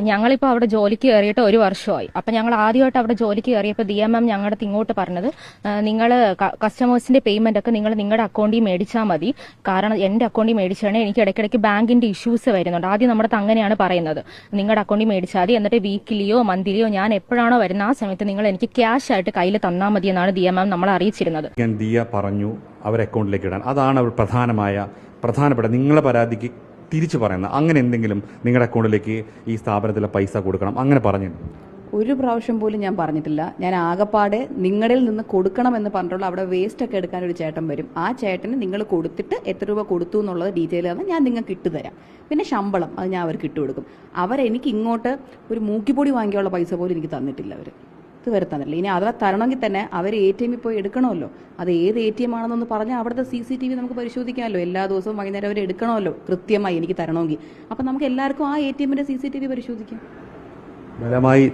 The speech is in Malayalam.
ഞങ്ങളിപ്പോൾ അവിടെ ജോലിക്ക് കയറിയിട്ട് 1 വർഷമായി. അപ്പം ഞങ്ങൾ ആദ്യമായിട്ട് അവിടെ ജോലിക്ക് കയറിയപ്പോൾ DMM ഞങ്ങളുടെ ഇങ്ങോട്ട് പറഞ്ഞത്, നിങ്ങൾ കസ്റ്റമേഴ്സിന്റെ പേയ്മെന്റ് ഒക്കെ നിങ്ങൾ നിങ്ങളുടെ അക്കൗണ്ടിൽ മേടിച്ചാൽ മതി. കാരണം എന്റെ അക്കൗണ്ടിൽ മേടിച്ചാണെങ്കിൽ എനിക്ക് ഇടയ്ക്കിടയ്ക്ക് ബാങ്കിന്റെ ഇഷ്യൂസ് വരുന്നുണ്ട്. ആദ്യം നമ്മുടെ അങ്ങനെയാണ് പറയുന്നത്, നിങ്ങളുടെ അക്കൗണ്ടിൽ മേടിച്ചാൽ മതി, എന്നിട്ട് വീക്കിലിയോ മന്ത്ലിയോ ഞാൻ എപ്പോഴാണോ വരുന്ന ആ സമയത്ത് നിങ്ങൾ എനിക്ക് ക്യാഷ് ആയിട്ട് കയ്യിൽ തന്നാൽ മതി എന്നാണ് DMM നമ്മളെ അറിയിച്ചിരുന്നത്. ദിയ പറഞ്ഞു അവർ അക്കൗണ്ടിലേക്ക് ഇടാൻ. അതാണ് അവർ പ്രധാനപ്പെട്ട നിങ്ങളെ പരാതിക്ക് തിരിച്ചു പറയുന്നത്. അങ്ങനെ എന്തെങ്കിലും നിങ്ങളുടെ അക്കൗണ്ടിലേക്ക് ഈ സ്ഥാപനത്തിലെ പൈസ കൊടുക്കണം അങ്ങനെ പറഞ്ഞിട്ടുണ്ട്? ഒരു പ്രാവശ്യം പോലും ഞാൻ പറഞ്ഞിട്ടില്ല. ഞാൻ ആകപ്പാടെ നിങ്ങളിൽ നിന്ന് കൊടുക്കണമെന്ന് പറഞ്ഞിട്ടുള്ള അവിടെ വേസ്റ്റ് ഒക്കെ എടുക്കാൻ ഒരു ചേട്ടൻ വരും. ആ ചേട്ടന് നിങ്ങൾ കൊടുത്തിട്ട് എത്ര രൂപ കൊടുത്തു എന്നുള്ളത് ഡീറ്റെയിൽ ആണ് ഞാൻ നിങ്ങൾക്ക് ഇട്ടുതരാം. പിന്നെ ശമ്പളം അത് ഞാൻ അവർക്ക് ഇട്ടുകൊടുക്കും. അവരെനിക്ക് ഇങ്ങോട്ട് ഒരു മൂക്കിപ്പൊടി വാങ്ങിക്കാനുള്ള പൈസ പോലും എനിക്ക് തന്നിട്ടില്ല. അവർ ഇതുവരെ തന്നില്ല. ഇനി അഥവാ തരണമെങ്കിൽ തന്നെ അവർ ATM പോയി എടുക്കണമല്ലോ. അത് ഏത് ATM ആണെന്നൊന്ന് പറഞ്ഞാൽ അവിടുത്തെ CCTV നമുക്ക് പരിശോധിക്കാമല്ലോ. എല്ലാ ദിവസവും വൈകുന്നേരം അവർ എടുക്കണമല്ലോ കൃത്യമായി എനിക്ക് തരണമെങ്കിൽ. അപ്പം നമുക്ക് എല്ലാവർക്കും ആ ATMന്റെ CCTV പരിശോധിക്കാം. ബലമായി